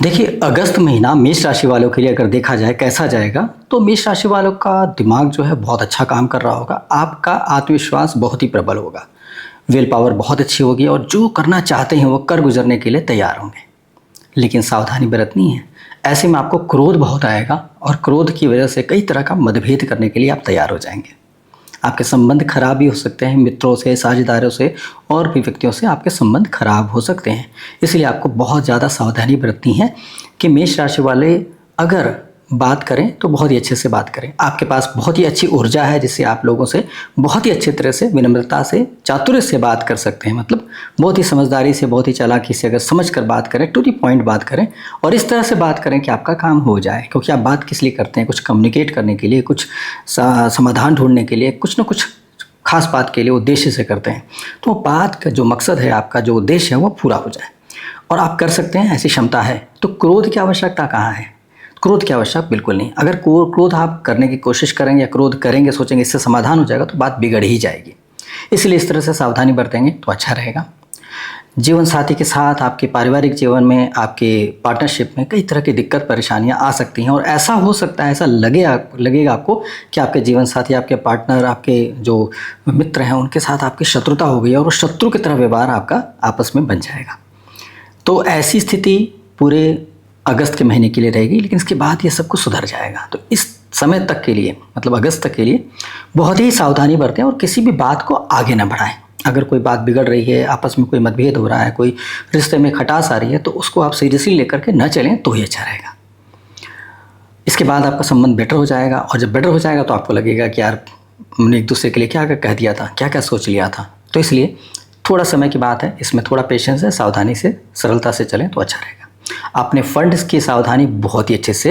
देखिए, अगस्त महीना मेष राशि वालों के लिए अगर देखा जाए कैसा जाएगा, तो मेष राशि वालों का दिमाग जो है बहुत अच्छा काम कर रहा होगा। आपका आत्मविश्वास बहुत ही प्रबल होगा, विल पावर बहुत अच्छी होगी और जो करना चाहते हैं वो कर गुजरने के लिए तैयार होंगे। लेकिन सावधानी बरतनी है, ऐसे में आपको क्रोध बहुत आएगा और क्रोध की वजह से कई तरह का मतभेद करने के लिए आप तैयार हो जाएंगे। आपके संबंध खराब भी हो सकते हैं, मित्रों से, साझेदारों से और भी व्यक्तियों से आपके संबंध खराब हो सकते हैं। इसलिए आपको बहुत ज़्यादा सावधानी बरतनी है कि मेष राशि वाले अगर बात करें तो बहुत ही अच्छे से बात करें। आपके पास बहुत ही अच्छी ऊर्जा है जिससे आप लोगों से बहुत ही अच्छी तरह से, विनम्रता से, चातुर्य से बात कर सकते हैं। मतलब बहुत ही समझदारी से, बहुत ही चालाकी से अगर समझ कर बात करें, टू दी पॉइंट बात करें और इस तरह से बात करें कि आपका काम हो जाए। क्योंकि आप बात किस लिए करते हैं? कुछ कम्युनिकेट करने के लिए, कुछ समाधान ढूंढने के लिए, कुछ न कुछ खास बात के लिए उद्देश्य से करते हैं। तो बात का जो मकसद है, आपका जो उद्देश्य है वो पूरा हो जाए और आप कर सकते हैं, ऐसी क्षमता है। तो क्रोध की आवश्यकता कहाँ है? क्रोध की आवश्यकता बिल्कुल नहीं। अगर क्रोध आप करने की कोशिश करेंगे या क्रोध करेंगे, सोचेंगे इससे समाधान हो जाएगा, तो बात बिगड़ ही जाएगी। इसलिए इस तरह से सावधानी बरतेंगे तो अच्छा रहेगा। जीवन साथी के साथ आपके पारिवारिक जीवन में, आपके पार्टनरशिप में कई तरह की दिक्कत परेशानियां आ सकती हैं और ऐसा हो सकता है, ऐसा लगेगा आपको कि आपके जीवन साथी, आपके पार्टनर, आपके जो मित्र हैं उनके साथ आपकी शत्रुता हो गई और वो शत्रु की तरह व्यवहार आपका आपस में बन जाएगा। तो ऐसी स्थिति पूरे अगस्त के महीने के लिए रहेगी, लेकिन इसके बाद ये सब कुछ सुधर जाएगा। तो इस समय तक के लिए, मतलब अगस्त तक के लिए बहुत ही सावधानी बरतें और किसी भी बात को आगे ना बढ़ाएं। अगर कोई बात बिगड़ रही है, आपस में कोई मतभेद हो रहा है, कोई रिश्ते में खटास आ रही है, तो उसको आप सीरियसली लेकर के न चलें तो ही अच्छा रहेगा। इसके बाद आपका संबंध बेटर हो जाएगा और जब बेटर हो जाएगा तो आपको लगेगा कि यार हमने एक दूसरे के लिए क्या क्या कह दिया था, क्या क्या सोच लिया था। तो इसलिए थोड़ा समय की बात है, इसमें थोड़ा पेशेंस है, सावधानी से, सरलता से चलें तो अच्छा रहेगा। अपने फंड्स की सावधानी बहुत ही अच्छे से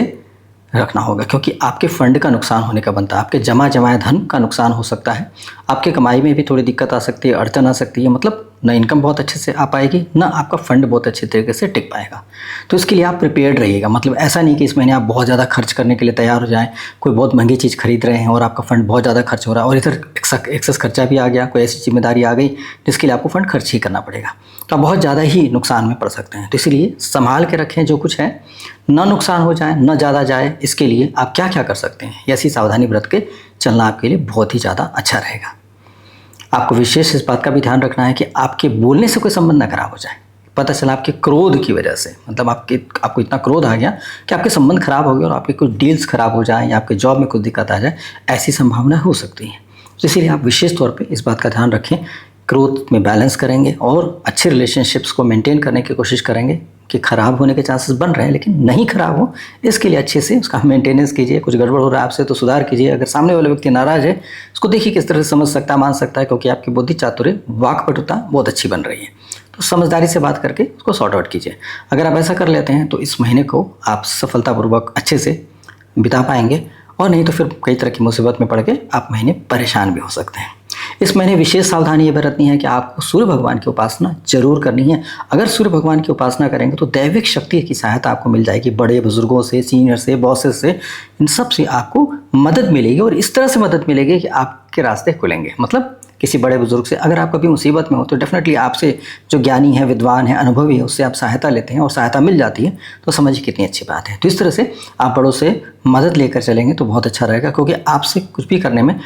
रखना होगा, क्योंकि आपके फंड का नुकसान होने का बनता है। आपके जमा जमाए धन का नुकसान हो सकता है, आपके कमाई में भी थोड़ी दिक्कत आ सकती है, अड़चन आ सकती है। मतलब न इनकम बहुत अच्छे से आ पाएगी, ना आपका फंड बहुत अच्छे तरीके से टिक पाएगा। तो इसके लिए आप प्रिपेयर्ड रहिएगा। मतलब ऐसा नहीं कि इस महीने आप बहुत ज़्यादा खर्च करने के लिए तैयार हो जाएं, कोई बहुत महंगी चीज़ खरीद रहे हैं और आपका फंड बहुत ज़्यादा खर्च हो रहा है और इधर एक्सेस खर्चा भी आ गया, कोई ऐसी जिम्मेदारी आ गई जिसके लिए आपको फंड खर्च ही करना पड़ेगा, तो आप बहुत ज़्यादा ही नुकसान में पड़ सकते हैं। तो इसीलिए संभाल के रखें, जो कुछ है ना नुकसान हो जाए, ना ज़्यादा जाए। इसके लिए आप क्या क्या कर सकते हैं, ऐसी सावधानी बरत के चलना आपके लिए बहुत ही ज़्यादा अच्छा रहेगा। आपको विशेष इस बात का भी ध्यान रखना है कि आपके बोलने से कोई संबंध ना खराब हो जाए। पता चला आपके क्रोध की वजह से, मतलब आपको इतना क्रोध आ गया कि आपके संबंध खराब हो गए और आपके कुछ डील्स खराब हो जाए या आपके जॉब में कुछ दिक्कत आ जाए, ऐसी संभावना हो सकती है। तो इसीलिए आप विशेष तौर पे इस बात का ध्यान रखें, क्रोध में बैलेंस करेंगे और अच्छे रिलेशनशिप्स को मेंटेन करने की कोशिश करेंगे कि ख़राब होने के चांसेस बन रहे हैं लेकिन नहीं ख़राब हो, इसके लिए अच्छे से उसका मेंटेनेंस कीजिए। कुछ गड़बड़ हो रहा है आपसे तो सुधार कीजिए। अगर सामने वाला व्यक्ति नाराज़ है, उसको देखिए किस तरह से समझ सकता है, मान सकता है, क्योंकि आपकी बुद्धि चातुर्य, वाक्पटुता बहुत अच्छी बन रही है। तो समझदारी से बात करके उसको सॉर्ट आउट कीजिए। अगर आप ऐसा कर लेते हैं तो इस महीने को आप सफलतापूर्वक अच्छे से बिता पाएंगे, और नहीं तो फिर कई तरह की मुसीबत में पड़ के आप महीने परेशान भी हो सकते हैं। इस महीने विशेष सावधानी ये बरतनी है कि आपको सूर्य भगवान की उपासना जरूर करनी है। अगर सूर्य भगवान की उपासना करेंगे तो दैविक शक्ति की सहायता आपको मिल जाएगी। बड़े बुजुर्गों से, सीनियर से, बॉसेस से, इन सब से आपको मदद मिलेगी और इस तरह से मदद मिलेगी कि आपके रास्ते खुलेंगे। मतलब किसी बड़े बुजुर्ग से अगर आप कभी मुसीबत में हो तो डेफिनेटली आपसे जो ज्ञानी है, विद्वान है, अनुभवी है, उससे आप सहायता लेते हैं और सहायता मिल जाती है, तो समझिए कितनी अच्छी बात है। तो इस तरह से आप बड़ों से मदद लेकर चलेंगे तो बहुत अच्छा रहेगा, क्योंकि आपसे कुछ भी करने में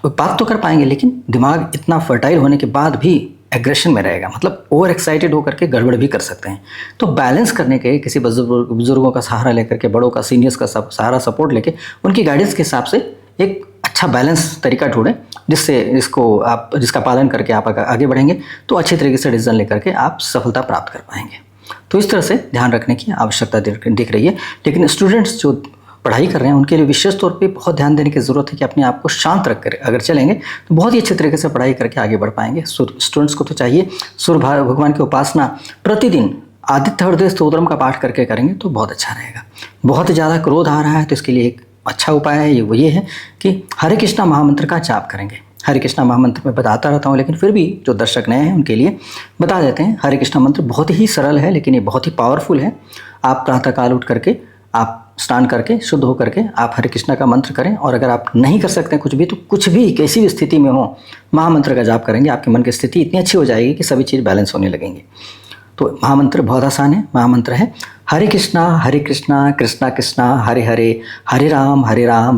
बात तो कर पाएंगे लेकिन दिमाग इतना फर्टाइल होने के बाद भी एग्रेशन में रहेगा। मतलब ओवर एक्साइटेड होकर के गड़बड़ भी कर सकते हैं। तो बैलेंस करने के किसी बुजुर्गों का सहारा लेकर के, बड़ों का, सीनियर्स का सहारा, सपोर्ट लेके, उनकी गाइडेंस के हिसाब से एक अच्छा बैलेंस तरीका ढूंढें जिसका पालन करके आप आगे बढ़ेंगे तो अच्छे तरीके से डिसीजन लेकर के आप सफलता प्राप्त कर पाएंगे। तो इस तरह से ध्यान रखने की आवश्यकता दिख रही है। लेकिन स्टूडेंट्स जो पढ़ाई कर रहे हैं उनके लिए विशेष तौर पे बहुत ध्यान देने की ज़रूरत है कि अपने आप को शांत रख कर अगर चलेंगे तो बहुत ही अच्छे तरीके से पढ़ाई करके आगे बढ़ पाएंगे। स्टूडेंट्स को तो चाहिए सूर्य भगवान की उपासना प्रतिदिन आदित्य हृदय स्तोत्रम का पाठ करके करेंगे तो बहुत अच्छा रहेगा। बहुत ज़्यादा क्रोध आ रहा है तो इसके लिए एक अच्छा उपाय है, वो ये है कि हरे कृष्णा महामंत्र का जाप करेंगे। हरे कृष्णा महामंत्र में बताता रहता हूँ, लेकिन फिर भी जो दर्शक नए हैं उनके लिए बता देते हैं। हरे कृष्णा मंत्र बहुत ही सरल है लेकिन ये बहुत ही पावरफुल है। आप प्रातःकाल उठ करके, आप स्नान करके, शुद्ध होकर के आप हरे कृष्णा का मंत्र करें, और अगर आप नहीं कर सकते कुछ भी तो कुछ भी कैसी भी स्थिति में हो महामंत्र का जाप करेंगे, आपके मन की स्थिति इतनी अच्छी हो जाएगी कि सभी चीज़ बैलेंस होने लगेंगी। तो महामंत्र बहुत आसान है। महामंत्र है हरे कृष्णा कृष्णा कृष्णा हरे हरे, हरे राम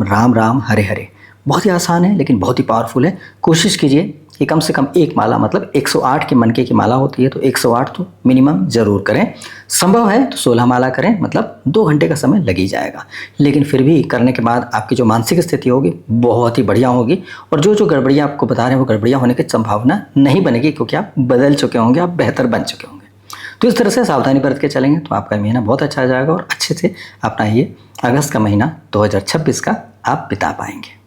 राम राम हरे हरे। बहुत ही आसान है लेकिन बहुत ही पावरफुल है। कोशिश कीजिए कि कम से कम एक माला, मतलब 108 के मनके की माला होती है तो 108 तो मिनिमम ज़रूर करें। संभव है तो 16 माला करें, मतलब 2 घंटे का समय लग ही जाएगा। लेकिन फिर भी करने के बाद आपकी जो मानसिक स्थिति होगी बहुत ही बढ़िया होगी, और जो जो गड़बड़ियाँ आपको बता रहे हैं वो गड़बड़ियाँ होने की संभावना नहीं बनेगी, क्योंकि आप बदल चुके होंगे, आप बेहतर बन चुके होंगे। तो इस तरह से सावधानी बरत के चलेंगे तो आपका महीना बहुत अच्छा जाएगा और अच्छे से अपना ये अगस्त का महीना 2026 का आप बिता पाएंगे।